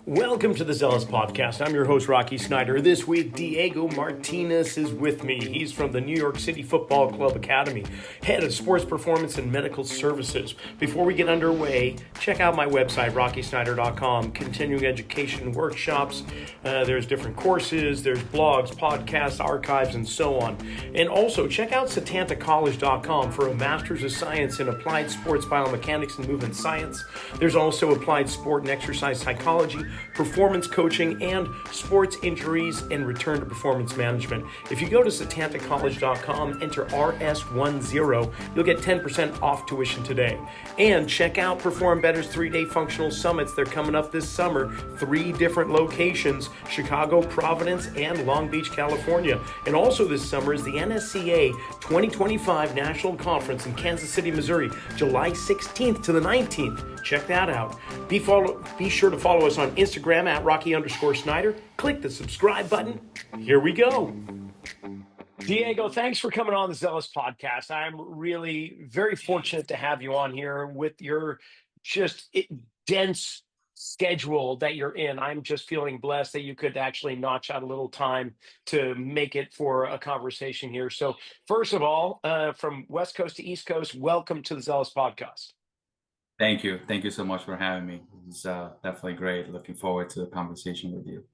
Welcome to the Zelos podcast. I'm your host, Rocky Snyder. This week, Diego Martinez is with me. He's from the New York City Football Club Academy, head of sports performance and medical services. Before we get underway, check out my website, rockysnyder.com. Continuing education workshops. There's different courses, there's blogs, podcasts, archives, and so on. And also, check out setantacollege.com for a master's of science in applied sports biomechanics and movement science. There's also applied sport and exercise psychology, performance coaching, and sports injuries and return to performance management. If you go to setantacollege.com, enter RS10, you'll get 10% off tuition today. And check out Perform Better's 3-day functional summits. They're coming up this summer, 3 different locations, Chicago, Providence, and Long Beach, California. And also this summer is the NSCA 2025 National Conference in Kansas City, Missouri, July 16th to the 19th. Check that out. Be sure to follow us on Instagram at Rocky_Snyder. Click the subscribe button. Here we go. Diego, thanks for coming on the Zealous podcast. I'm really very fortunate to have you on here with your dense schedule that you're in. I'm just feeling blessed that you could actually notch out a little time to make it for a conversation here. So first of all, from West Coast to East Coast, welcome to the Zealous podcast. Thank you. Thank you so much for having me. It's definitely great. Looking forward to the conversation with you.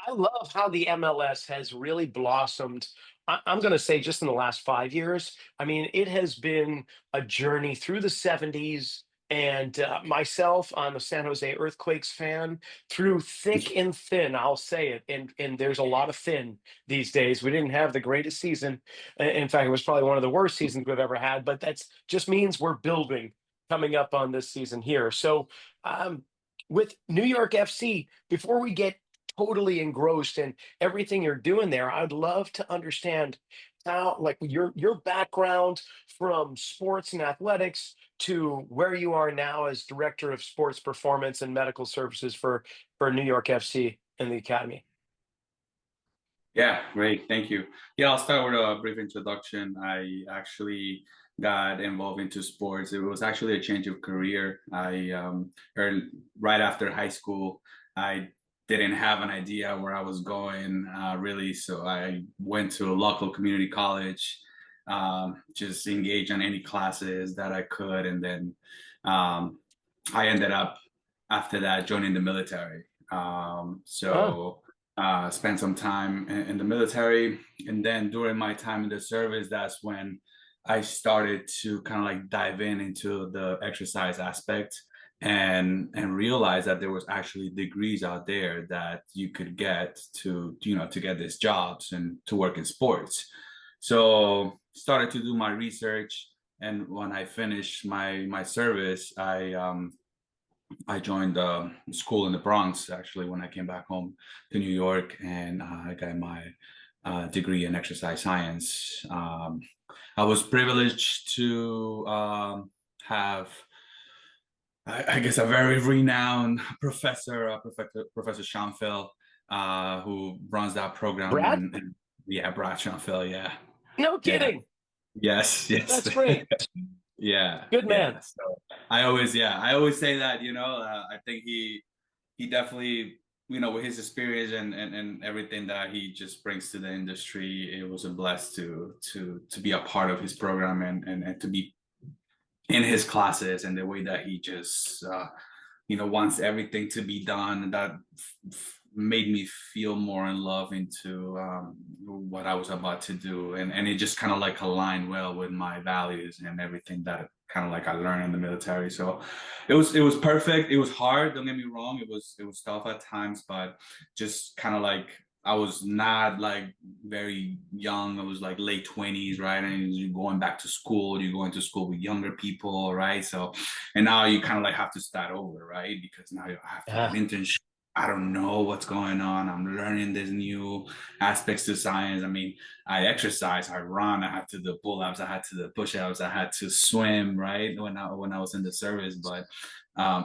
I love how the MLS has really blossomed. I'm going to say just in the last 5 years. I mean, it has been a journey through the 70s. And myself, I'm a San Jose Earthquakes fan through thick and thin, I'll say it. And there's a lot of thin these days. We didn't have the greatest season. In fact, it was probably one of the worst seasons we've ever had. But that's just means we're building coming up on this season here. So with New York FC, before we get totally engrossed in everything you're doing there, I'd love to understand how, like, your background from sports and athletics to where you are now as director of sports performance and medical services for New York FC and the academy. Yeah, great. Thank you. Yeah, I'll start with a brief introduction. I actually got involved into sports. It was actually a change of career. I earned right after high school. I didn't have an idea where I was going really, so I went to a local community college, just engaged in any classes that I could, and then I ended up after that joining the military. Spent some time in the military, and then during my time in the service, that's when I started to kind of like dive into the exercise aspect and realize that there was actually degrees out there that you could get to get these jobs and to work in sports. So started to do my research, and when I finished my service, I joined school in the Bronx, actually, when I came back home to New York, and I got my degree in exercise science. I was privileged to have, I guess, a very renowned professor, Professor Schoenfeld, who runs that program. Brad? Yeah, Brad Schoenfeld, yeah. No kidding. Yeah. Yes. That's great. Yeah. Good man. Yeah. So I always say that, I think he definitely, with his experience and everything that he just brings to the industry, it was a blast to be a part of his program and to be in his classes, and the way that he just, wants everything to be done. That made me feel more in love into what I was about to do, and it just kind of like aligned well with my values and everything that kind of like I learned in the military. So it was perfect. It was hard, don't get me wrong. It was tough at times, but just kind of like, I was not like very young. I was like late 20s, right? And you're going back to school, you're going to school with younger people, right? So, and now you kind of like have to start over, right? Because now you have to have an internship. I don't know what's going on. I'm learning these new aspects to science. I mean, I exercise, I run, I had to do pull-ups, I had to do push-ups, I had to swim, right? When I was in the service, but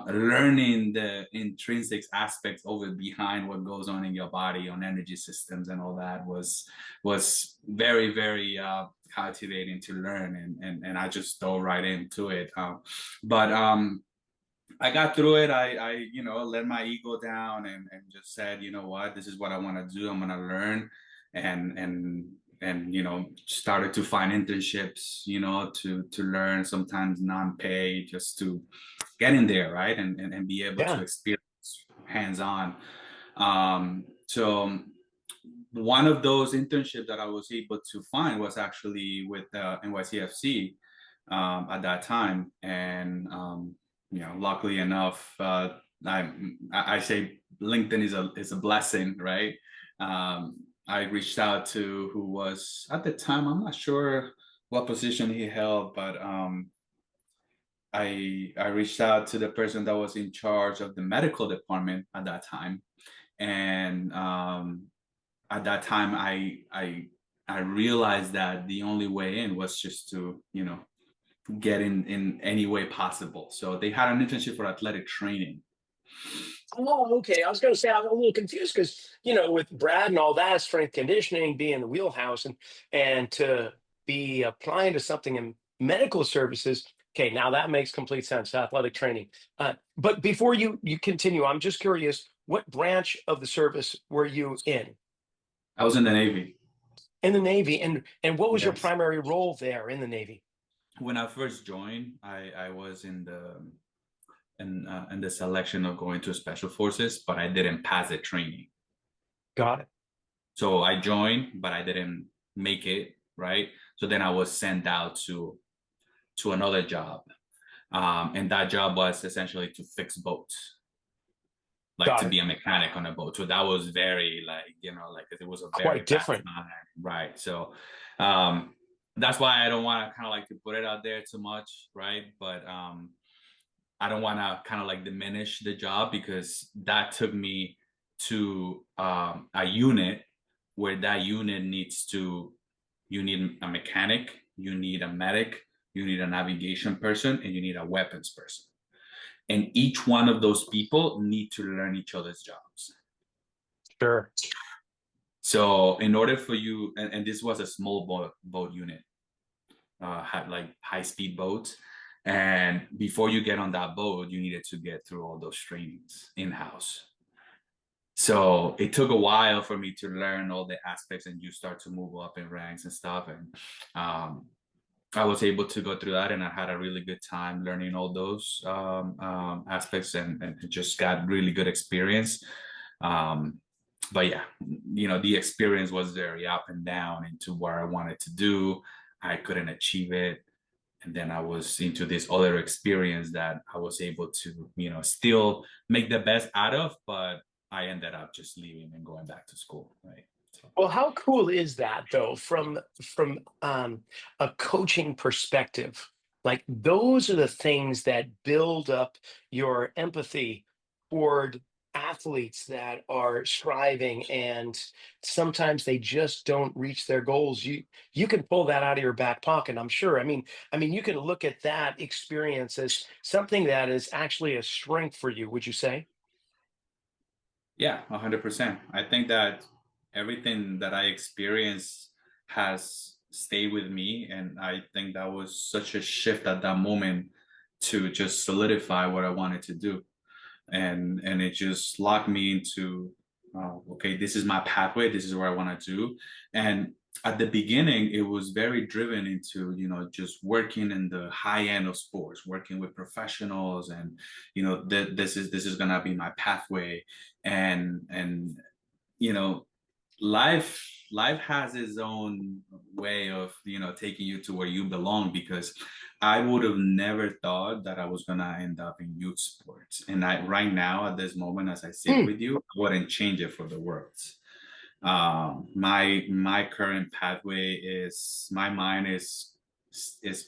learning the intrinsic aspects of it behind what goes on in your body, on energy systems and all that was very, very captivating to learn, and I just dove right into it. But I got through it. Let my ego down and just said, you know what, this is what I want to do. I'm gonna learn, and started to find internships, to learn, sometimes non-paid, just to get in there, right, and be able to Yeah. experience hands-on. So one of those internships that I was able to find was actually with NYC FC at that time, and luckily enough, I say LinkedIn is a blessing, right? I reached out to who was at the time, I'm not sure what position he held, but I reached out to the person that was in charge of the medical department at that time, and at that time I realized that the only way in was just to get in any way possible. So they had an internship for athletic training. Oh, okay. I was going to say I'm a little confused because with Brad and all that strength conditioning being the wheelhouse, and to be applying to something in medical services. Okay, now that makes complete sense. Athletic training. But before you continue, I'm just curious. What branch of the service were you in? I was in the Navy. In the Navy, and what was your Yes. primary role there in the Navy? When I first joined, I was in the selection of going to special forces, but I didn't pass the training. Got it. So I joined, but I didn't make it, right? So then I was sent out to another job. And that job was essentially to fix boats, like Got to it. be a mechanic on a boat. So that was very like it was a very Quite bad different. time, right? So um, that's why I don't want to kind of like to put it out there too much, right? But I don't want to kind of like diminish the job, because that took me to a unit where that unit you need a mechanic, you need a medic, you need a navigation person, and you need a weapons person. And each one of those people need to learn each other's jobs. Sure. So in order for you, and this was a small boat unit, had like high speed boats. And before you get on that boat, you needed to get through all those trainings in house. So it took a while for me to learn all the aspects, and you start to move up in ranks and stuff. And um, I was able to go through that, and I had a really good time learning all those aspects, and just got really good experience. Um, but yeah, the experience was very up and down into what I wanted to do. I couldn't achieve it. And then I was into this other experience that I was able to, still make the best out of, but I ended up just leaving and going back to school, right? So. Well, how cool is that though, from a coaching perspective? Like those are the things that build up your empathy toward athletes that are striving, and sometimes they just don't reach their goals. You can pull that out of your back pocket, I'm sure. I mean, you can look at that experience as something that is actually a strength for you, would you say? Yeah, 100%. I think that everything that I experienced has stayed with me. And I think that was such a shift at that moment to just solidify what I wanted to do. And it just locked me into, okay, this is my pathway, this is what I want to do. And at the beginning, it was very driven into, just working in the high end of sports, working with professionals, and this is gonna be my pathway. And you know life has its own way of taking you to where you belong, because I would have never thought that I was going to end up in youth sports. And I right now at this moment, as I sit Hmm. with you, I wouldn't change it for the world. My current pathway is, my mind is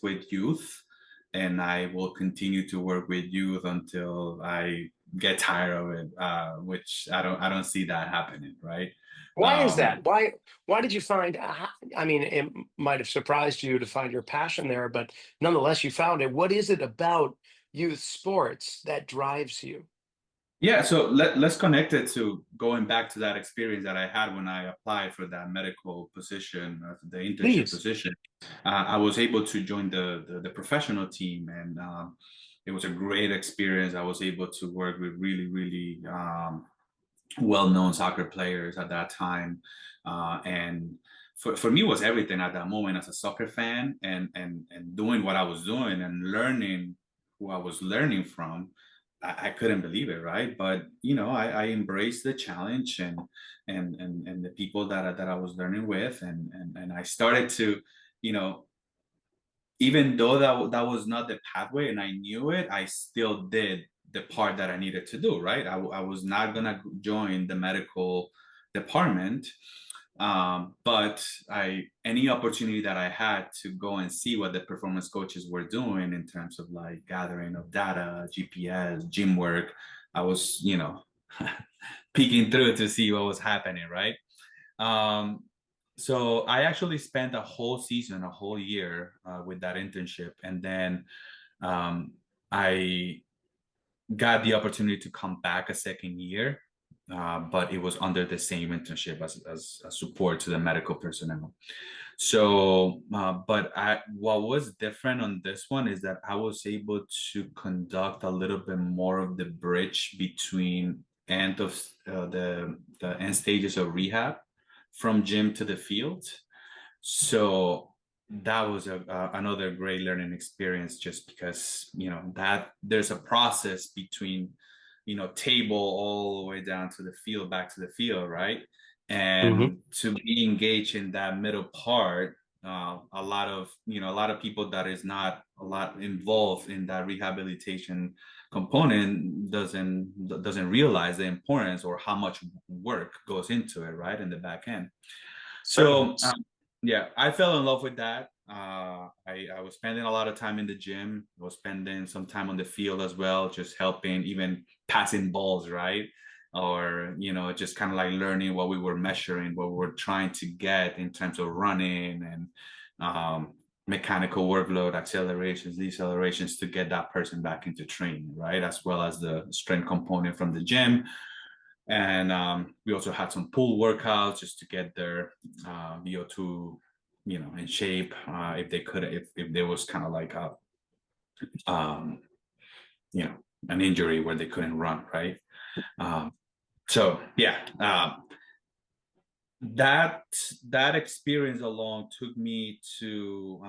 with youth, and I will continue to work with youth until I get tired of it, which I don't see that happening, right? Why is that? um Why did you find? I mean, it might have surprised you to find your passion there, but nonetheless, you found it. What is it about youth sports that drives you? yeah, so let's connect it to going back to that experience that I had when I applied for that medical position, the internship Please. position. I was able to join the professional team, and it was a great experience. I was able to work with really, really well-known soccer players at that time, and for me, it was everything at that moment as a soccer fan, and doing what I was doing and learning who I was learning from. I couldn't believe it, right? But I embraced the challenge and the people that I was learning with, and I started to, you know, even though that was not the pathway and I knew it, I still did the part that I needed to do, right? I was not gonna join the medical department, but any opportunity that I had to go and see what the performance coaches were doing in terms of like gathering of data, GPS, gym work, I was, peeking through to see what was happening, right? Um, so I actually spent a whole season, a whole year with that internship, and then I got the opportunity to come back a second year, but it was under the same internship as a support to the medical personnel. So, what was different on this one is that I was able to conduct a little bit more of the bridge between the end stages of rehab from gym to the field. So that was another great learning experience, just because that there's a process between table all the way down to the field, back to the field, right? And to be engaged in that middle part, a lot of people that is not a lot involved in that rehabilitation component doesn't realize the importance or how much work goes into it, right, in the back end. So yeah, I fell in love with that. I was spending a lot of time in the gym. I was spending some time on the field as well, just helping, even passing balls, right? Or, just kind of like learning what we were measuring, what we were trying to get in terms of running and mechanical workload, accelerations, decelerations, to get that person back into training, right? As well as the strength component from the gym. And we also had some pool workouts just to get their VO2, in shape. If they could, if there was kind of like an injury where they couldn't run, right? So yeah, that experience alone took me to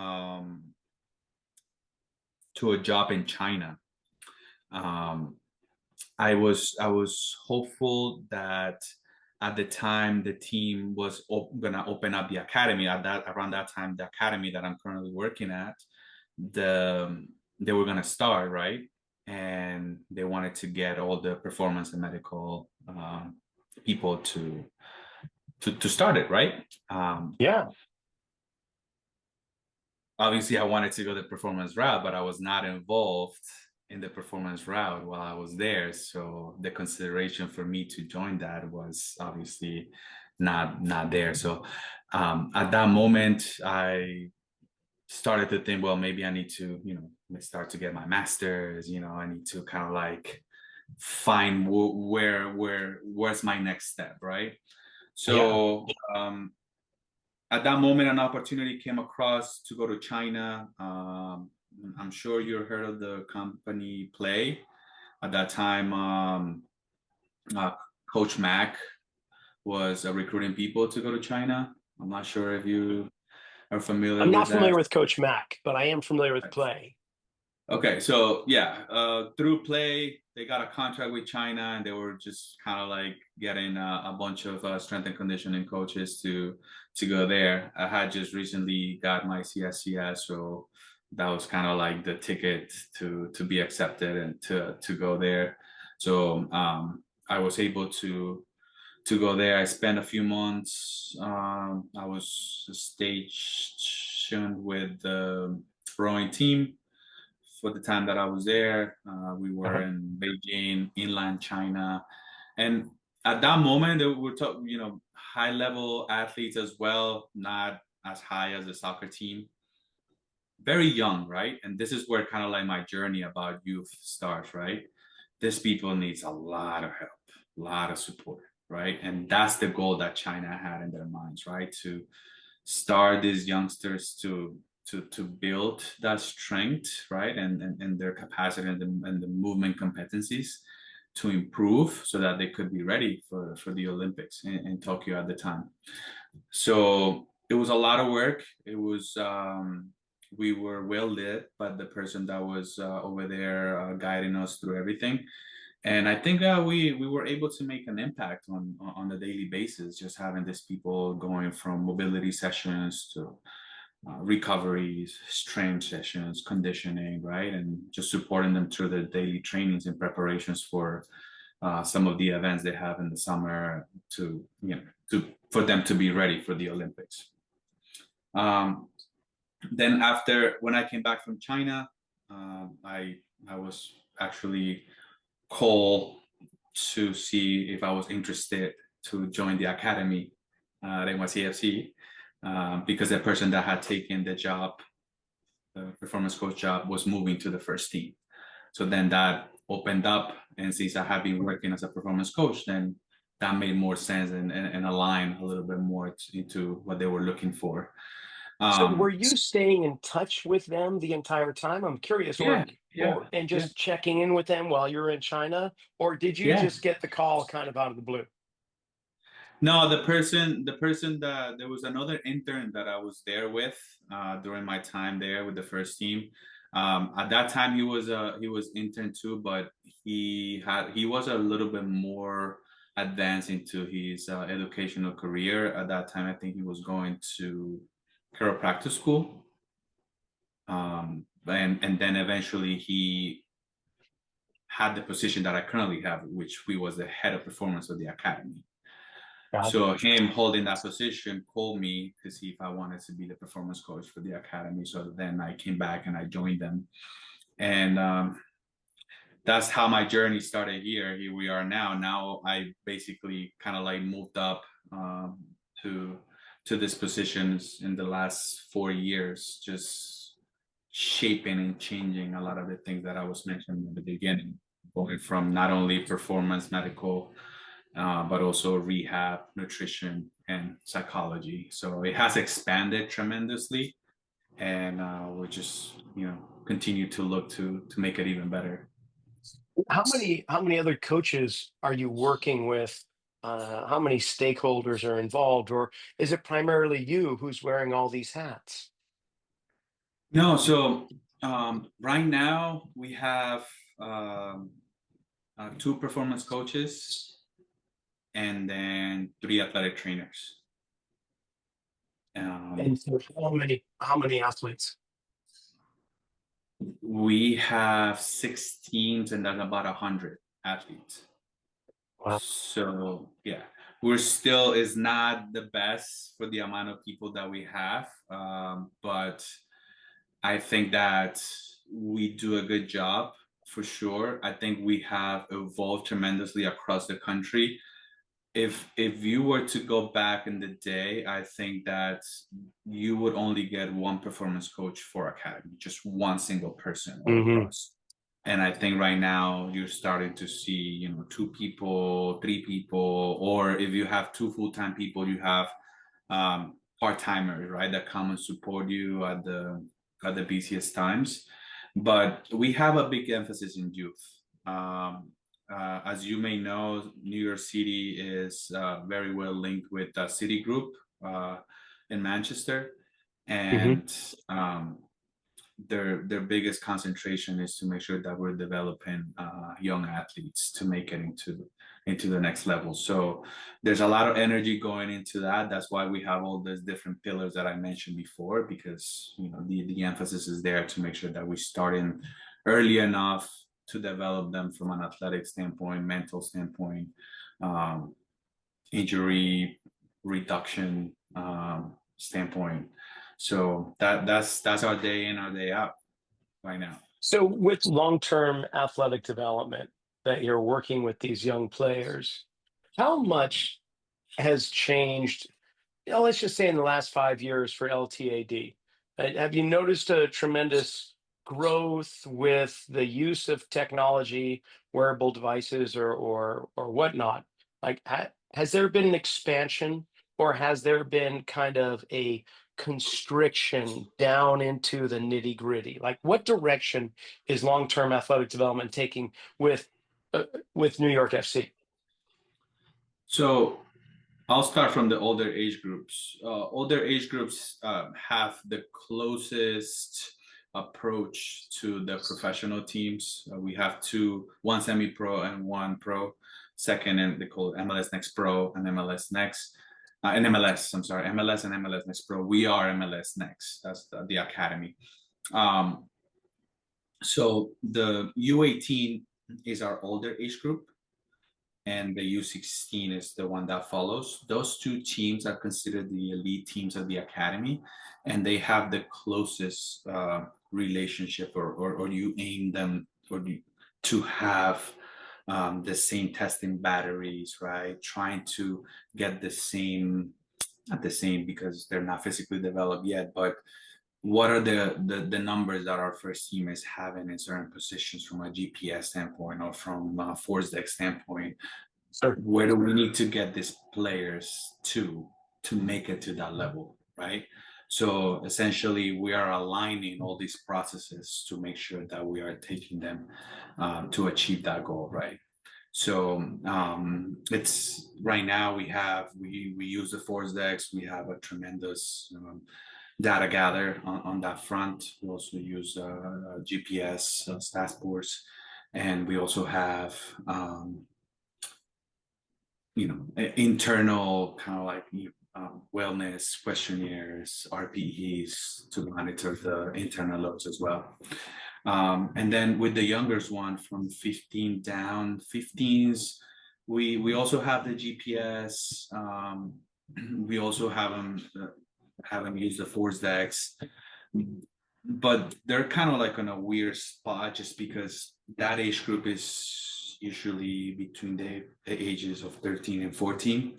a job in China. I was hopeful that at the time the team was gonna open up the academy. Around that time, the academy that I'm currently working at, they were gonna start, right? And they wanted to get all the performance and medical people to start it, right? Yeah. Obviously I wanted to go the performance route, but I was not involved in the performance route while I was there. So the consideration for me to join that was obviously not there. So at that moment, I started to think, well, maybe I need to, start to get my master's. I need to kind of like find where's my next step, right? So at that moment, an opportunity came across to go to China. I'm sure you heard of the company Play. At that time, Coach Mac was recruiting people to go to China. I'm not sure if you are familiar I'm with not familiar that. with Coach Mac, but I am familiar with Play. Okay, so yeah, through Play, they got a contract with China, and they were just kind of like getting a bunch of strength and conditioning coaches to go there. I had just recently got my CSCS, so that was kind of like the ticket to be accepted and to go there. So I was able to go there. I spent a few months. I was stationed with the rowing team for the time that I was there. We were in Beijing, inland China, and at that moment, they were high level athletes as well, not as high as the soccer team. Very young, right? And this is where kind of like my journey about youth starts, right? These people needs a lot of help, a lot of support, right? And that's the goal that China had in their minds, right? To start these youngsters to to build that strength, right, and their capacity and the movement competencies to improve so that they could be ready for the Olympics in Tokyo at the time. So it was a lot of work. It was we were well lit by the person that was over there guiding us through everything. And I think we were able to make an impact on a daily basis, just having these people going from mobility sessions to recoveries, strength sessions, conditioning, right, and just supporting them through the daily trainings and preparations for some of the events they have in the summer to for them to be ready for the Olympics. Then after when I came back from China, I was actually called to see if I was interested to join the academy at NYC FC because the person that had taken the job, the performance coach job, was moving to the first team. So then that opened up, and since I have been working as a performance coach, then that made more sense and align a little bit more into what they were looking for. So were you staying in touch with them the entire time? I'm curious, Yeah, yeah, or and yeah, just checking in with them while you're in China, or did you yeah. just get the call kind of out of the blue? No, the person that there was another intern that I was there with during my time there with the first team. At that time, he was intern too, but he was a little bit more advanced into his educational career. At that time, I think he was going to chiropractic school, and then eventually he had the position that I currently have, which he was the head of performance of the academy. So him holding that position called me to see if I wanted to be the performance coach for the academy. So then I came back and I joined them, and that's how my journey started here. Here we are now. Now I basically kind of like moved up to this positions in the last 4 years, just shaping and changing a lot of the things that I was mentioning in the beginning, going from not only performance medical but also rehab, nutrition, and psychology. So it has expanded tremendously, and we just continue to look to make it even better. How many other coaches are you working with? How many stakeholders are involved, or is it primarily you who's wearing all these hats? No, so right now we have um, two performance coaches and then three athletic trainers. Um, And so how many athletes? we have six teams and that's about 100 athletes. Wow. So yeah, we're still is not the best for the amount of people that we have, but I think that we do a good job for sure. I think we have evolved tremendously across the country. If you were to go back in the day, I think that you would only get one performance coach for academy, just one single person all Hmm. across. And I think right now you're starting to see, two people, three people, or if you have two full-time people, you have part-timers, right, that come and support you at the busiest times. But we have a big emphasis in youth. As you may know, New York City is very well linked with Citigroup in Manchester, Hmm. and their biggest concentration is to make sure that we're developing young athletes to make it into the next level. So there's a lot of energy going into that. That's why we have all those different pillars that I mentioned before, because the emphasis is there to make sure that we start in early enough to develop them from an athletic standpoint, mental standpoint, um, injury reduction standpoint. So that's our day in, our day out right now. So with long-term athletic development that you're working with these young players, how much has changed, let's just say in the last 5 years for LTAD? Have you noticed a tremendous growth with the use of technology, wearable devices, or whatnot? Like, has there been an expansion, or has there been kind of a constriction down into the nitty gritty? Like, what direction is long-term athletic development taking uh, with New York FC? So I'll start from the older age groups. Older age groups have the closest approach to the professional teams. We have one semi-pro and one pro, second, and they call it MLS Next Pro and MLS Next. And MLS, I'm sorry, MLS and MLS Next Pro. We are MLS Next. That's the academy. So the U18 is our older age group, and the U16 is the one that follows. Those two teams are considered the elite teams of the academy, and they have the closest relationship, or you aim them to have the same testing batteries, right? Trying to get the same, not the same because they're not physically developed yet, but what are the numbers that our first team is having in certain positions from a GPS standpoint or from a force deck standpoint? Sure. Where do we need to get these players to make it to that level, right? So essentially, we are aligning all these processes to make sure that we are taking them to achieve that goal, right? So it's right now we use the force decks. We have a tremendous data gather on that front. We also use GPS dashboards, and we also have internal kind of like wellness questionnaires, RPEs to monitor the internal loads as well. And then with the youngest one from 15 down, 15s, we also have the GPS. We also have them use the force decks, but they're kind of like on a weird spot just because that age group is usually between the ages of 13 and 14.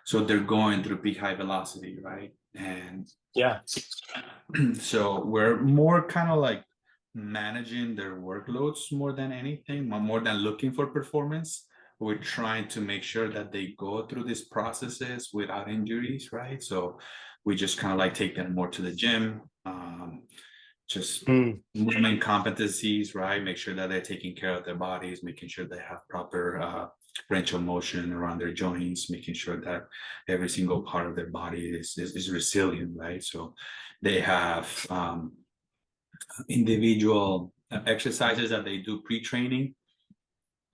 So they're going through peak high velocity, right? And Yeah. So we're more kind of like managing their workloads more than anything, more than looking for performance. We're trying to make sure that they go through these processes without injuries, right? So we just kind of like take them more to the gym, just movement competencies, right? Make sure that they're taking care of their bodies, making sure they have proper range of motion around their joints, making sure that every single part of their body is resilient, right? So they have individual exercises that they do pre-training,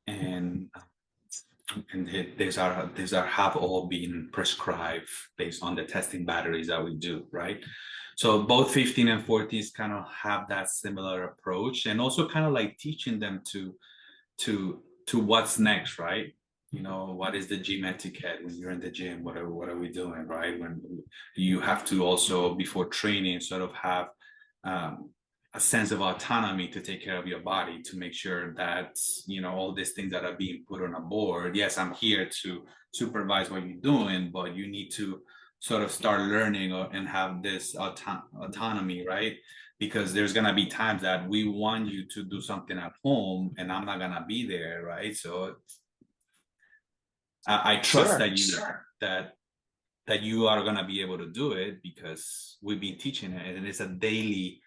and these are have all been prescribed based on the testing batteries that we do, right? So both 15 and 14s kind of have that similar approach, and also kind of like teaching them to what's next, right? What is the gym etiquette when you're in the gym? What are we doing, right? When you have to also before training sort of have a sense of autonomy to take care of your body, to make sure that all these things that are being put on a board. Yes, I'm here to supervise what you're doing, but you need to sort of start learning and have this autonomy, right? Because there's gonna be times that we want you to do something at home, and I'm not gonna be there, right? So I trust that you are gonna be able to do it because we've been teaching it, and it's a daily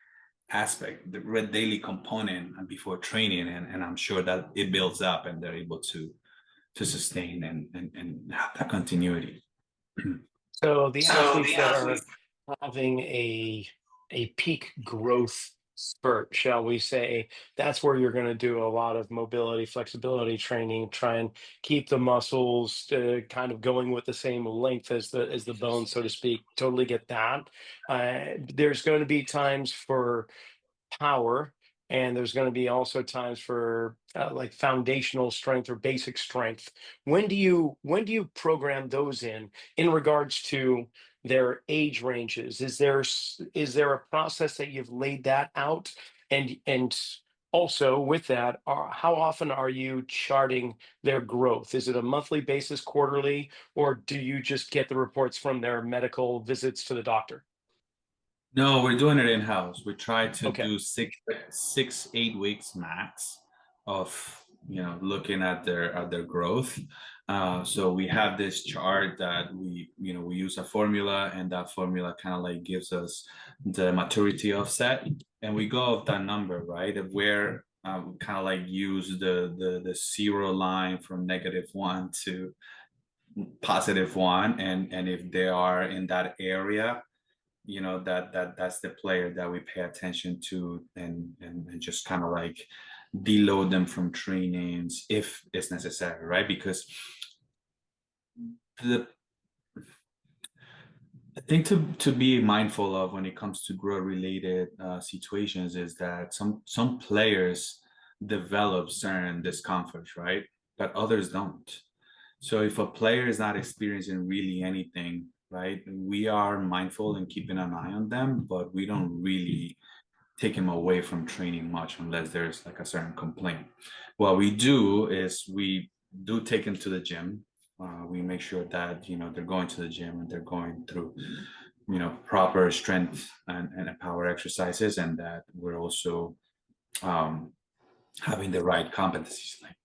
aspect, the daily component before training, and I'm sure that it builds up and they're able to sustain and have that continuity. So the athletes that are having a peak growth spurt, shall we say, that's where you're going to do a lot of mobility, flexibility training, try and keep the muscles kind of going with the same length as the bone, so to speak. Totally get that. There's going to be times for power, and there's going to be also times for like foundational strength or basic strength. When do you program those in regards to their age ranges? Is there a process that you've laid that out? And also with that, how often are you charting their growth? Is it a monthly basis, quarterly, or do you just get the reports from their medical visits to the doctor? No, we're doing it in-house. We try to Okay. do 8 weeks max of looking at their growth. So we have this chart that we use a formula, and that formula kind of like gives us the maturity offset, and we go off that number, right? Of where kind of like use the zero line from -1 to +1, and if they are in that area, that's the player that we pay attention to, and just kind of like deload them from trainings if it's necessary, right? Because the thing to be mindful of when it comes to growth related situations is that some players develop certain discomforts, right? But others don't. So if a player is not experiencing really anything, right, we are mindful and keeping an eye on them, but we don't really take him away from training much unless there's like a certain complaint. What we do is we do take him to the gym. We make sure that they're going to the gym and they're going through proper strength and power exercises, and that we're also um, having the right competencies, like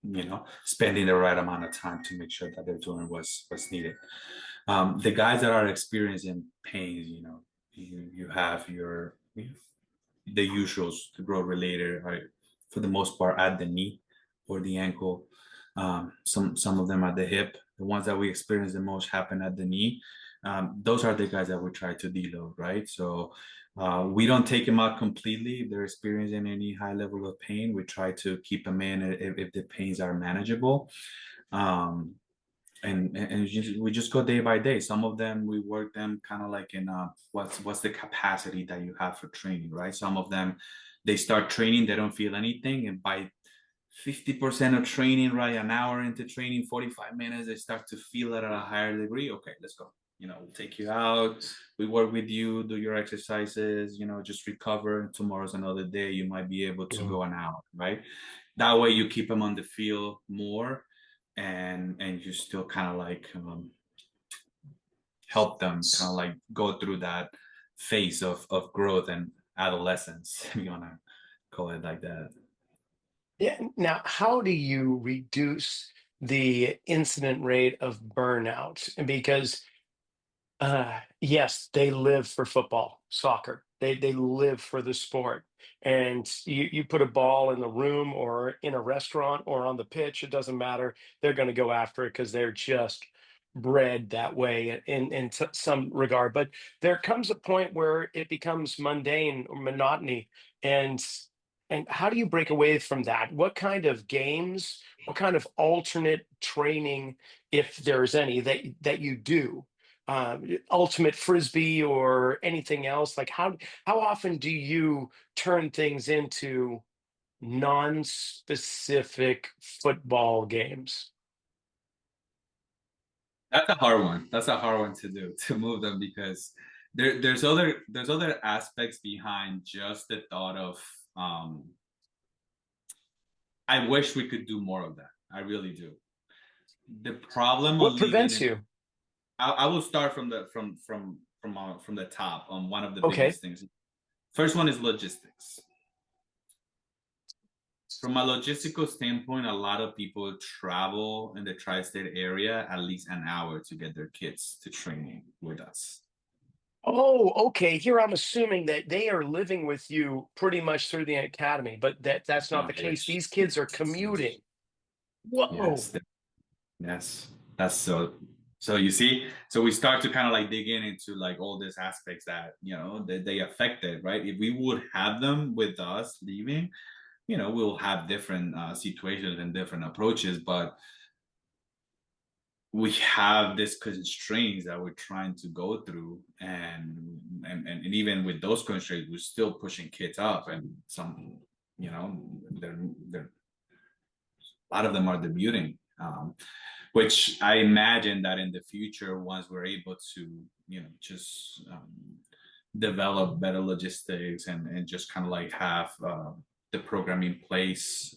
spending the right amount of time to make sure that they're doing what's needed. The guys that are experiencing pains, you have the usuals, the growth related, right? For the most part, at the knee or the ankle. Some of them at the hip. The ones that we experience the most happen at the knee. Those are the guys that we try to deload, right? So we don't take them out completely if they're experiencing any high level of pain. We try to keep them in if the pains are manageable. And we just go day by day. Some of them we work them kind of like in what's the capacity that you have for training, right? Some of them they start training, they don't feel anything, and by 50% of training, right, an hour into training, 45 minutes, they start to feel it at a higher degree. Okay, let's go. We'll take you out, we work with you, do your exercises, just recover. Tomorrow's another day, you might be able to go an hour, right? That way you keep them on the field more, and you still kind of like help them kind of like go through that phase of growth and adolescence, if you want to call it like that. Yeah. Now, how do you reduce the incident rate of burnout? Because yes, they live for football, soccer. They live for the sport. And you put a ball in the room or in a restaurant or on the pitch, it doesn't matter. They're going to go after it because they're just bred that way in some regard. But there comes a point where it becomes mundane or monotony. And how do you break away from that? What kind of games, what kind of alternate training, if there's any, that you do? Ultimate frisbee or anything else, like how often do you turn things into non-specific football games? That's a hard one. That's a hard one to do, to move them, because there's other aspects behind just the thought of I wish we could do more of that. I really do. The problem of What leaving prevents it, you? I will start from the top on one of the Okay. biggest things. First one is logistics. From a logistical standpoint, a lot of people travel in the tri-state area at least an hour to get their kids to training with us. Oh, okay. Here I'm assuming that they are living with you pretty much through the academy, but that's not No, the case. it's These kids are commuting. Whoa. yes, yes. That's so you see, so we start to kind of like dig into like all these aspects that they affected, right? If we would have them with us leaving, we'll have different situations and different approaches, but we have this constraints that we're trying to go through, and even with those constraints we're still pushing kids up, and some they're a lot of them are debuting, which I imagine that in the future, once we're able to just develop better logistics, and just kind of like have the program in place,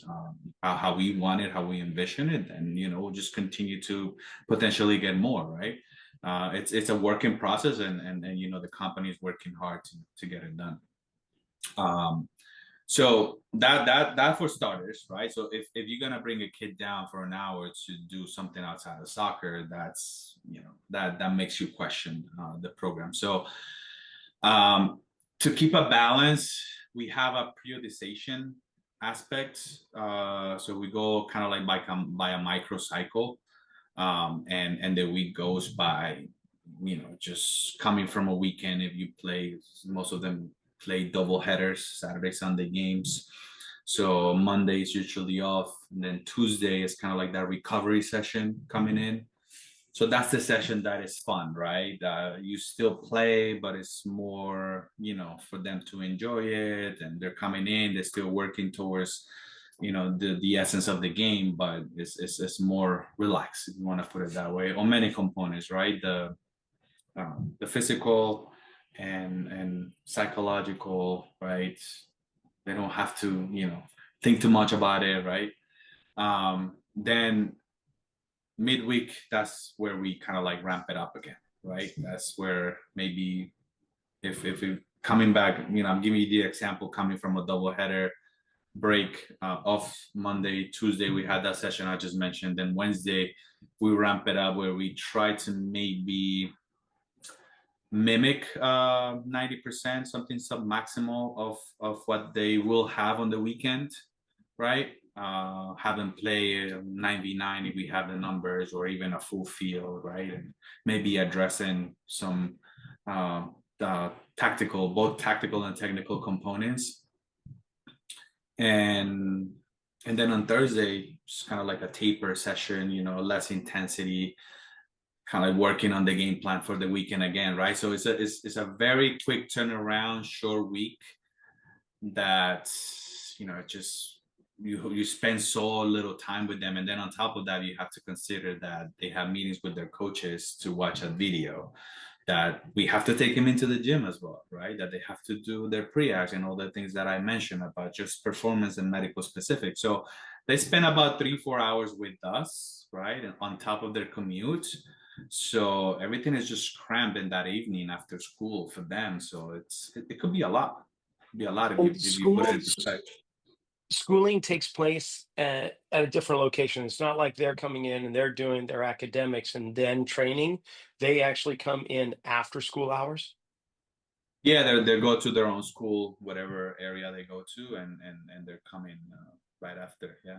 how we want it, how we envision it, and we'll just continue to potentially get more, right? It's a working process, and the company is working hard to get it done. So that for starters, right? So if you're gonna bring a kid down for an hour to do something outside of soccer, that's that makes you question the program. So um, to keep a balance, we have a periodization aspect. So we go kind of like by a microcycle, and the week goes by, just coming from a weekend. If you play, most of them play double headers, Saturday, Sunday games. So Monday is usually off, and then Tuesday is kind of like that recovery session coming in. So that's the session that is fun, right? You still play, but it's more, for them to enjoy it, and they're coming in, they're still working towards, the essence of the game, but it's more relaxed, if you want to put it that way, on many components, right? The physical and psychological, right? They don't have to, think too much about it, right? Then midweek, that's where we kind of like ramp it up again, right? That's where maybe if we coming back, I'm giving you the example coming from a double header break, off Monday, Tuesday, we had that session I just mentioned. Then Wednesday, we ramp it up where we try to maybe mimic 90%, something sub maximal of what they will have on the weekend, right? Have them play 99 if we have the numbers, or even a full field, right? And maybe addressing some both tactical and technical components. And then on Thursday, just kind of like a taper session, less intensity, kind of like working on the game plan for the weekend again, right? So it's a very quick turnaround, short week that just you spend so little time with them, and then on top of that, you have to consider that they have meetings with their coaches to watch a video, that we have to take them into the gym as well, right? That they have to do their pre-acts and all the things that I mentioned about just performance and medical specific. So they spend about 3-4 hours with us, right? And on top of their commute. So everything is just crammed in that evening after school for them. So it could be a lot. It could be a lot if And you put it in perspective. schooling takes place at a different location. It's not like they're coming in and they're doing their academics and then training. They actually come in after school hours. Yeah, they go to their own school, whatever area they go to, and they're coming right after. Yeah.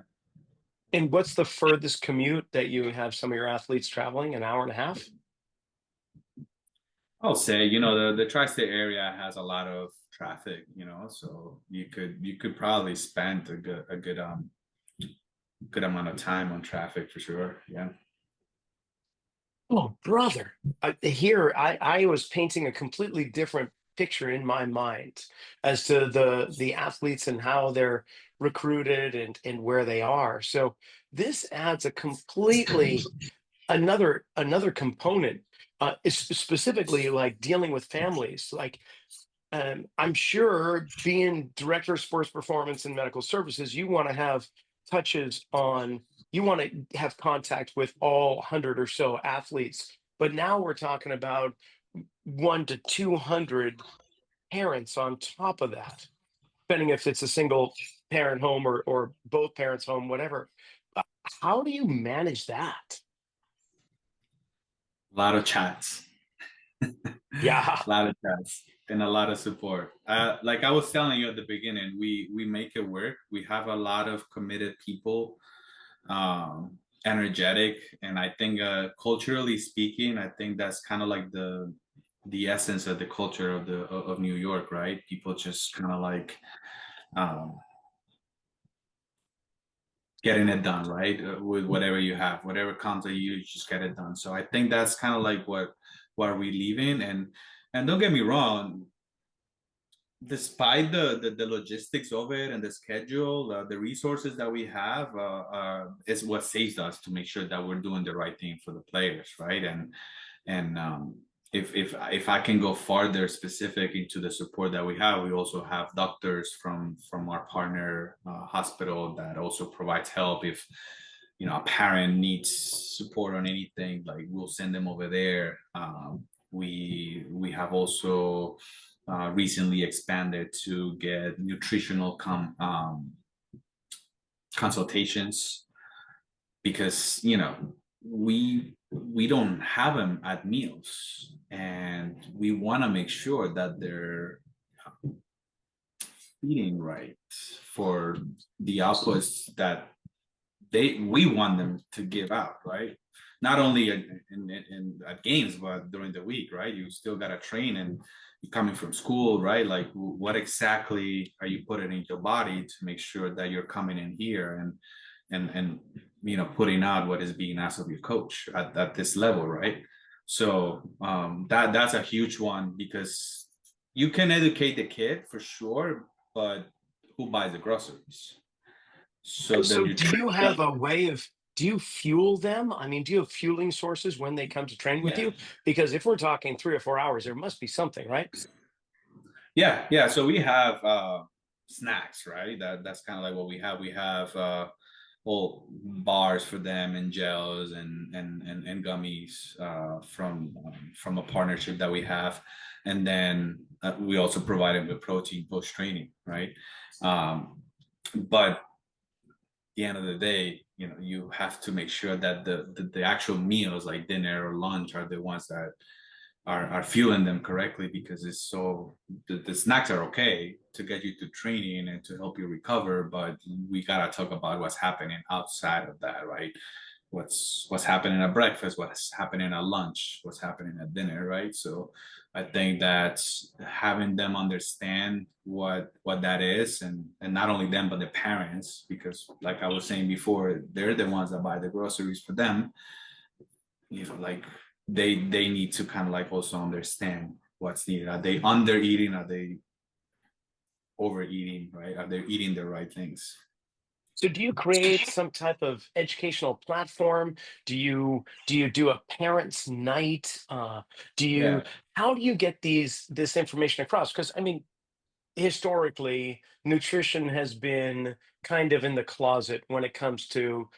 And what's the furthest commute that you have some of your athletes traveling? An hour and a half? I'll say, the tri-state area has a lot of traffic, so you could probably spend a good amount of time on traffic for sure. Yeah. Oh, brother. Here, I was painting a completely different picture in my mind as to the athletes and how they're recruited and where they are. So this adds a completely another component, is specifically like dealing with families. Like, I'm sure being director of sports performance and medical services, you want to have touches on, you want to have contact with all 100 or so athletes. But now we're talking about 1 to 200 parents on top of that, depending if it's a single parent home or both parents home, whatever. Uh, How do you manage that? A lot of chats. Yeah. A lot of chats and a lot of support. Like I was telling you at the beginning, we make it work. We have a lot of committed people, energetic, and I think culturally speaking, I think that's kind of like the essence of the culture of New York, right? People just kind of like um, getting it done, right? With whatever you have, whatever comes at you, you just get it done. So I think that's kind of like what we live in, and don't get me wrong, despite the logistics of it and the schedule, the resources that we have is what saves us to make sure that we're doing the right thing for the players, right? And if I can go farther specific into the support that we have, we also have doctors from our partner hospital that also provides help. If a parent needs support on anything, like we'll send them over there. We have also recently expanded to get nutritional consultations, because we don't have them at meals, and we want to make sure that they're eating right for the outputs that we want them to give out, right? Not only at games, but during the week, right? You still got to train, and you're coming from school, right? Like, what exactly are you putting in your body to make sure that you're coming in here and putting out what is being asked of your coach at this level, right? So that's a huge one, because you can educate the kid for sure, but who buys the groceries? So the So, do you nutrition. have a way of, do you fuel them? I mean, do you have fueling sources when they come to train with Yeah. you? Because if we're talking 3 or 4 hours, there must be something, right? Yeah. So we have snacks, right? That's kind of like what we have. We have well, bars for them, and gels, and gummies from a partnership that we have, and then we also provide them with protein post training, right? But the end of the day, you have to make sure that the actual meals, like dinner or lunch, are the ones that are fueling them correctly, because the snacks are okay to get you to training and to help you recover, but we gotta talk about what's happening outside of that, right? What's happening at breakfast, what's happening at lunch, what's happening at dinner, right? So I think that having them understand what that is, and not only them but the parents, because like I was saying before, they're the ones that buy the groceries for them. Like, they need to kind of like also understand what's needed. Are they under eating? Are they overeating? Right? Are they eating the right things? So, do you create some type of educational platform? Do you do a parents' night? Do you Yeah. How do you get this information across? Because I mean, historically, nutrition has been kind of in the closet when it comes to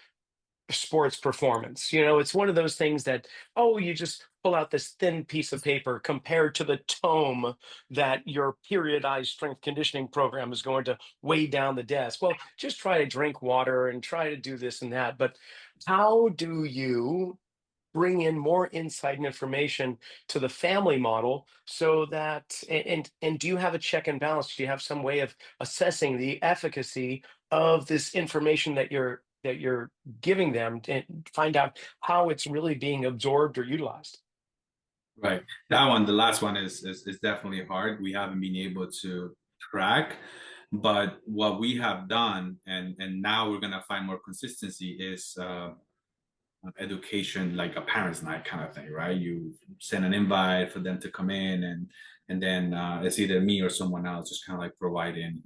sports performance. It's one of those things that, oh, you just pull out this thin piece of paper compared to the tome that your periodized strength conditioning program is going to weigh down the desk. Well, just try to drink water and try to do this and that. But how do you bring in more insight and information to the family model so that, and do you have a check and balance? Do you have some way of assessing the efficacy of this information that you're giving them, to find out how it's really being absorbed or utilized? Right. That one, the last one, is definitely hard. We haven't been able to track, but what we have done, and now we're gonna find more consistency, is education, like a parents' night kind of thing, right? You send an invite for them to come in, and then it's either me or someone else, just kind of like providing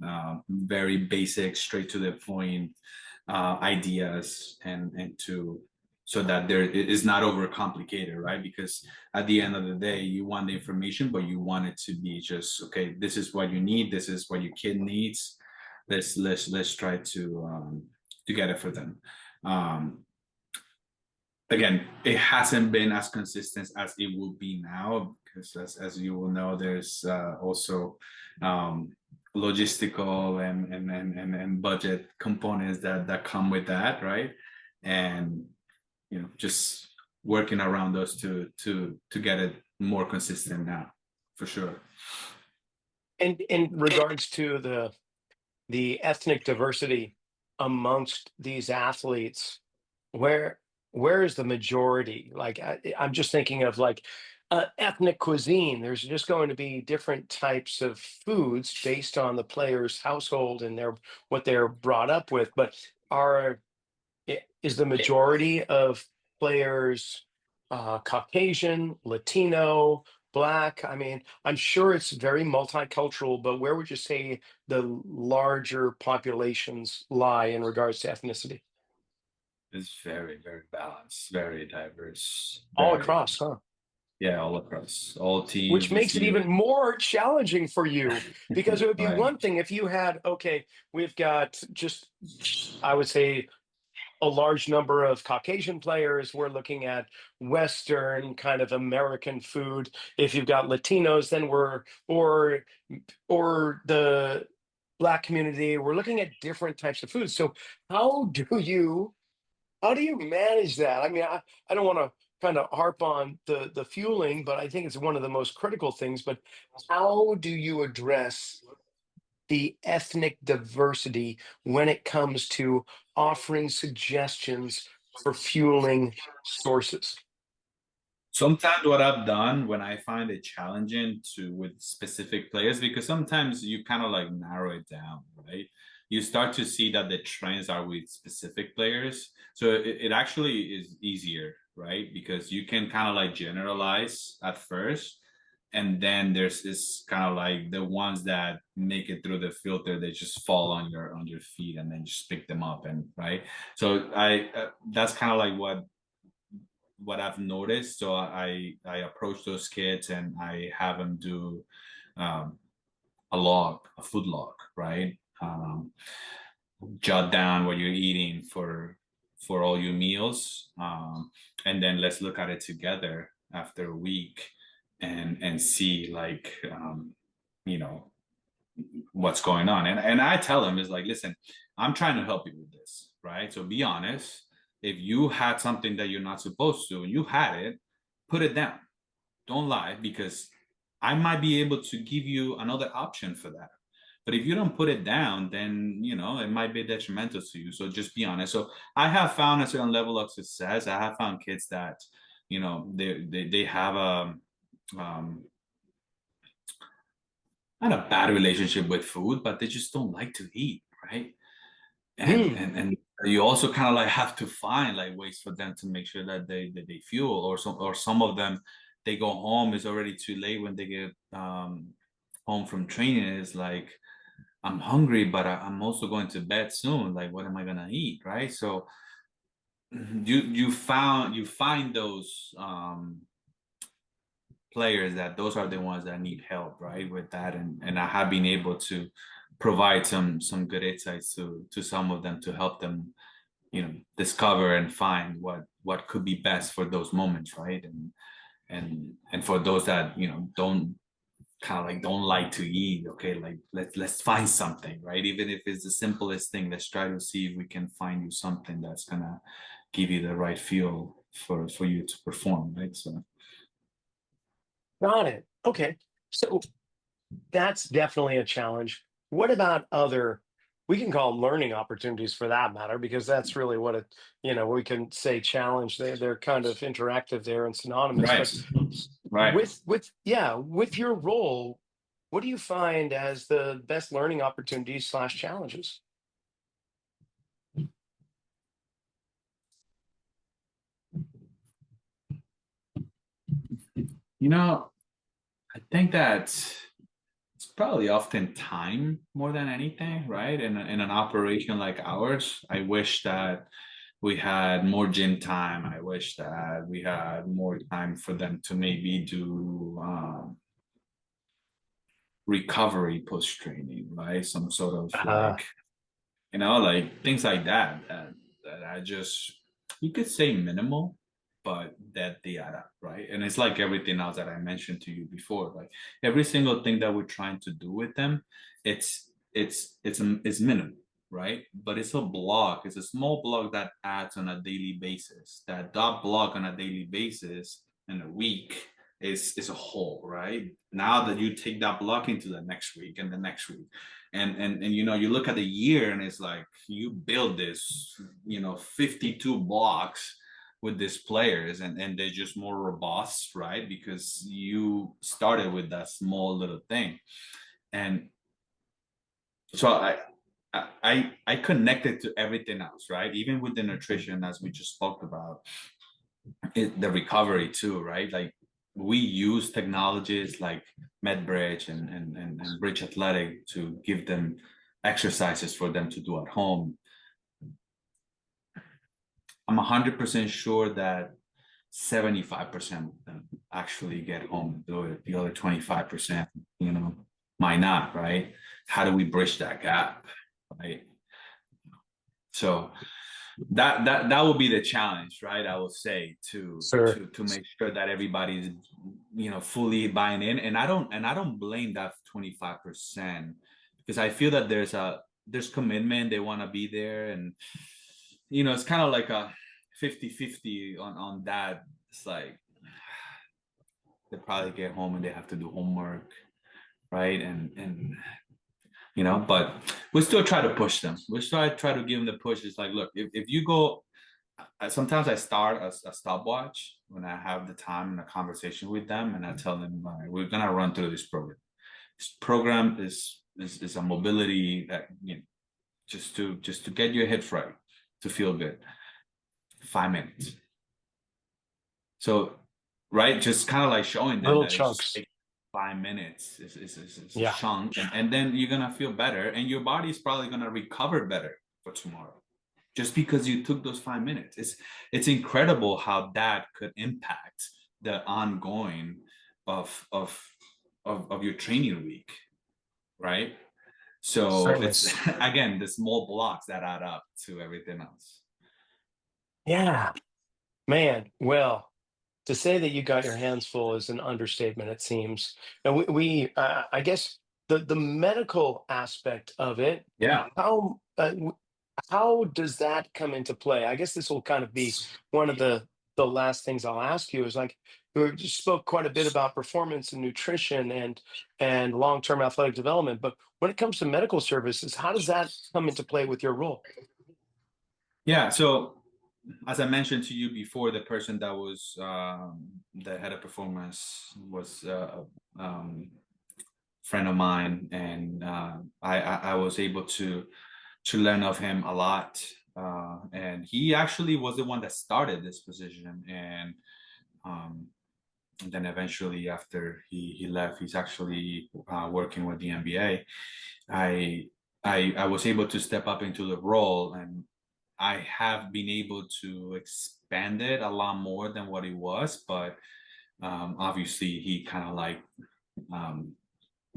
very basic, straight to the point ideas, and to so that there it is not overcomplicated, right? Because at the end of the day, you want the information, but you want it to be just okay. This is what you need. This is what your kid needs. Let's try to get it for them. Um, Again, it hasn't been as consistent as it will be now, because as you will know, there's also um, logistical and budget components that come with that, right? And just working around those to get it more consistent now, for sure. And in regards to the ethnic diversity amongst these athletes, where where is the majority? Like, I'm just thinking of like ethnic cuisine. There's just going to be different types of foods based on the player's household and what they're brought up with. But are is the majority of players Caucasian, Latino, Black? I mean, I'm sure it's very multicultural, but where would you say the larger populations lie in regards to ethnicity? It's very, very balanced, very diverse, All very, across, huh? yeah, all across all Which teams. You makes it see even more challenging for you, because it would be right. one thing if you had, okay, we've got just, I would say, a large number of Caucasian players. We're looking at Western kind of American food. If you've got Latinos, then or the Black community, we're looking at different types of foods. So how do you manage that? I mean, I don't want to kind of harp on the fueling, but I think it's one of the most critical things. But how do you address the ethnic diversity when it comes to offering suggestions for fueling sources? Sometimes what I've done when I find it challenging to with specific players, because sometimes you kind of like narrow it down, right? You start to see that the trends are with specific players. So it actually is easier, right? Because you can kind of like generalize at first. And then there's this kind of like the ones that make it through the filter, they just fall on your feet and then just pick them up and right. So I that's kind of like what I've noticed. So I approach those kids and I have them do um, a food log, right? Jot down what you're eating for all your meals, and then let's look at it together after a week and see like you know what's going on. And I tell them is like, listen, I'm trying to help you with this, right? So be honest. If you had something that you're not supposed to and you had it, put it down. Don't lie, because I might be able to give you another option for that. But if you don't put it down, then it might be detrimental to you. So just be honest. So I have found a certain level of success. I have found kids that they have a not a bad relationship with food, but they just don't like to eat, right? And you also kind of like have to find like ways for them to make sure that they fuel, or some of them, they go home, it's already too late when they get home from training. It's like, I'm hungry, but I'm also going to bed soon. Like, what am I gonna eat, right? So you find those players that those are the ones that need help, right, with that. And I have been able to provide some good insights to some of them to help them discover and find what could be best for those moments, right? And for those that don't kind of like don't like to eat, okay, like let's find something, right? Even if it's the simplest thing, let's try to see if we can find you something that's gonna give you the right fuel for you to perform, right? So Got it. Okay. So that's definitely a challenge. What about other, we can call them learning opportunities for that matter, because that's really what we can say challenge. They're kind of interactive there and synonymous. But right, right. with your role, what do you find as the best learning opportunities / challenges? I think that it's probably often time more than anything, right? In an operation like ours, I wish that we had more gym time. I wish that we had more time for them to maybe do recovery post training, right? Some sort of Uh, like, like things like that I just, you could say minimal, but that they add up, right? And it's like everything else that I mentioned to you before. Like every single thing that we're trying to do with them, it's minimal, right? But it's a block. It's a small block that adds on a daily basis. That block on a daily basis in a week is a whole, right? Now that you take that block into the next week and the next week, and you look at the year and it's like you build this 52 blocks with these players, and they're just more robust, right? Because you started with that small little thing. And so I connected to everything else, right? Even with the nutrition, as we just spoke about, the recovery too, right? Like we use technologies like MedBridge and Bridge Athletic to give them exercises for them to do at home. I'm 100% sure that 75% of them actually get home and do it. The other 25%, might not, right? How do we bridge that gap, right? So that will be the challenge, right? I will say Sir. to make sure that everybody's fully buying in, and I don't blame that 25%, because I feel that there's commitment. They want to be there, and it's kind of like a 50-50 on that. It's like they probably get home and they have to do homework, right? And but we still try to push them. We still try to give them the push. It's like, look, if you go, sometimes I start a stopwatch when I have the time and a conversation with them, and I tell them, all right, we're gonna run through this program. This program is a mobility that just to get your hips right, to feel good. 5 minutes. So, right, just kind of like showing them Little that chunks. 5 minutes is a Yeah. chunk, and then you're gonna feel better, and your body's probably gonna recover better for tomorrow, just because you took those 5 minutes. It's incredible how that could impact the ongoing of your training week, right? So Certainly. it's again the small blocks that add up to everything else. Yeah, man. Well, to say that you got your hands full is an understatement, it seems. And I guess the medical aspect of it, Yeah. how does that come into play? I guess this will kind of be one of the last things I'll ask you is like we just spoke quite a bit about performance and nutrition and long-term athletic development, but when it comes to medical services, how does that come into play with your role? Yeah. So as I mentioned to you before, the person that was the head of performance was friend of mine, and I was able to learn of him a lot. And he actually was the one that started this position, um, and then eventually after he left, he's actually working with the NBA. I I was able to step up into the role, and I have been able to expand it a lot more than what it was, but obviously he kind of like um,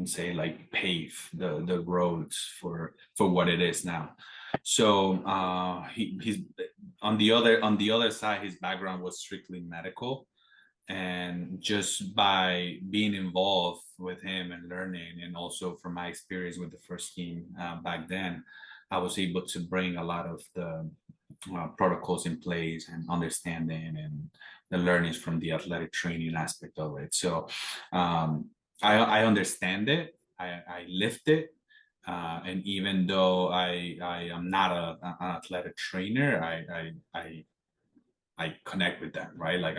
say like pave the roads for what it is now. So he's on the other side. His background was strictly medical, and just by being involved with him and learning, and also from my experience with the first team back then, I was able to bring a lot of the protocols in place and understanding and the learnings from the athletic training aspect of it. So I understand it. I lift it. And even though I am not an athletic trainer, I connect with them, right? Like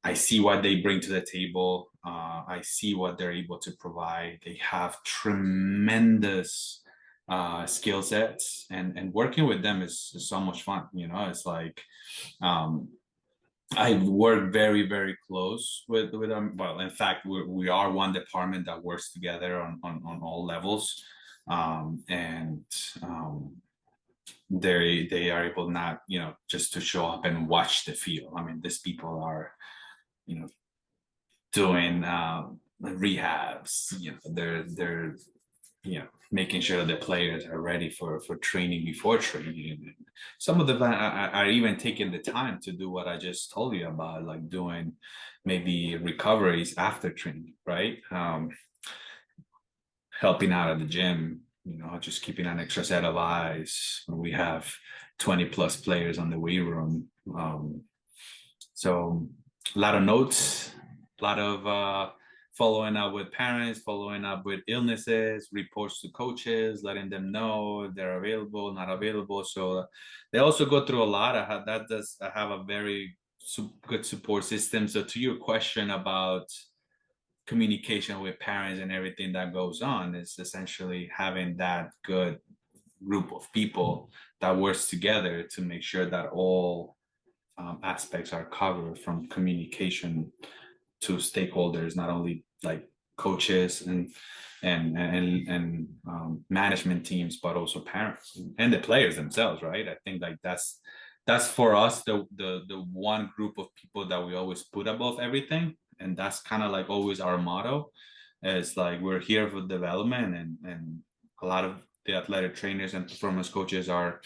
I see what they bring to the table. I see what they're able to provide. They have tremendous skill sets, and working with them is so much fun. It's like um, I work very, very close with them. Well, in fact, we are one department that works together on all levels, and they are able not just to show up and watch the field. I mean, these people are you know doing rehabs. They're making sure the players are ready for training before training. Some of them are even taking the time to do what I just told you about, like doing maybe recoveries after training, right? Helping out at the gym, just keeping an extra set of eyes when we have 20 plus players on the weight room. So a lot of notes, a lot of following up with parents, following up with illnesses, reports to coaches, letting them know if they're available, not available. So they also go through a lot. I have a very good support system. So to your question about communication with parents and everything that goes on, is essentially having that good group of people that works together to make sure that all aspects are covered, from communication to stakeholders, not only like coaches and management teams, but also parents and the players themselves, right? I think like that's for us the one group of people that we always put above everything, and that's kind of like always our motto. It's like we're here for development, and a lot of the athletic trainers and performance coaches are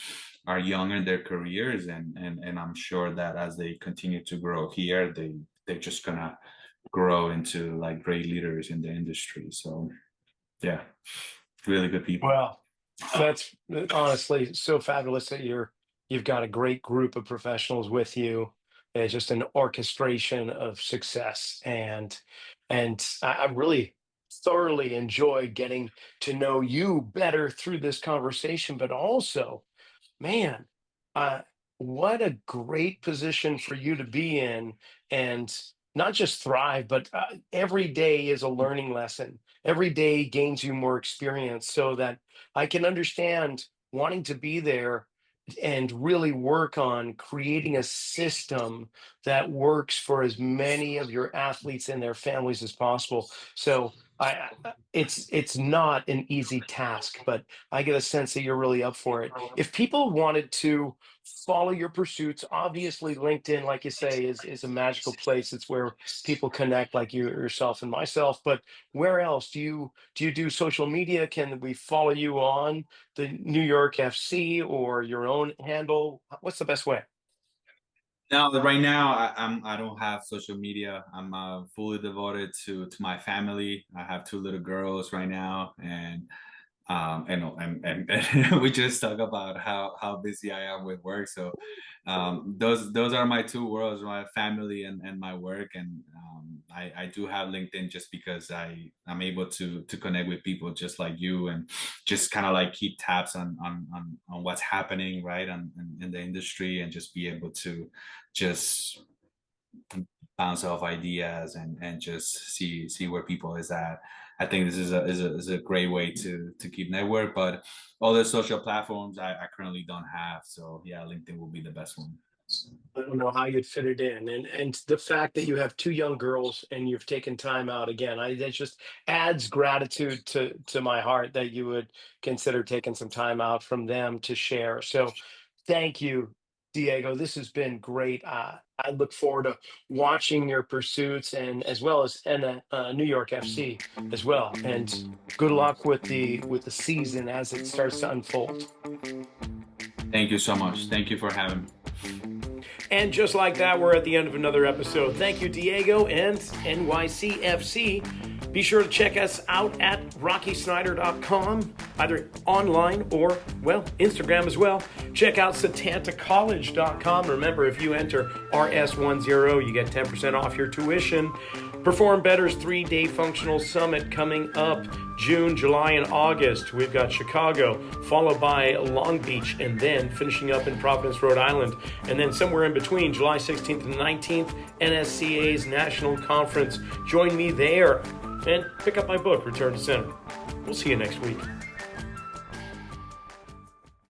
are young in their careers, and I'm sure that as they continue to grow here, they're just gonna grow into like great leaders in the industry. So yeah, really good people. Well, that's honestly so fabulous that you've got a great group of professionals with you. It's just an orchestration of success, and I really thoroughly enjoy getting to know you better through this conversation, but also, man, uh, what a great position for you to be in, and not just thrive, but every day is a learning lesson. Every day gains you more experience, so that I can understand wanting to be there and really work on creating a system that works for as many of your athletes and their families as possible. So it's not an easy task, but I get a sense that you're really up for it. If people wanted to follow your pursuits, obviously LinkedIn, like you say, is a magical place. It's where people connect, like you yourself and myself. But where else do you do social media? Can we follow you on the New York FC or your own handle? What's the best way? Now, right now, I don't have social media. I'm fully devoted to my family. I have two little girls right now, and we just talk about how busy I am with work. So those are my two worlds, my family and my work. And I do have LinkedIn just because I'm able to connect with people just like you, and just kind of like keep tabs on what's happening, right, in the industry, and just be able to just bounce off ideas and just see where people is at. I think this is a great way to keep network, but other social platforms I currently don't have. So yeah, LinkedIn will be the best one. I don't know how you'd fit it in, and the fact that you have two young girls and you've taken time out again, that just adds gratitude to my heart that you would consider taking some time out from them to share. So, thank you, Diego. This has been great. I look forward to watching your pursuits, and as well as New York FC as well. And good luck with the season as it starts to unfold. Thank you so much. Thank you for having me. And just like that, we're at the end of another episode. Thank you, Diego and NYCFC. Be sure to check us out at rockysnyder.com, either online or, well, Instagram as well. Check out setantacollege.com. Remember, if you enter RS10, you get 10% off your tuition. Perform Better's 3-day functional summit coming up June, July, and August. We've got Chicago, followed by Long Beach, and then finishing up in Providence, Rhode Island. And then somewhere in between, July 16th and 19th, NSCA's National Conference. Join me there and pick up my book, Return to Center. We'll see you next week.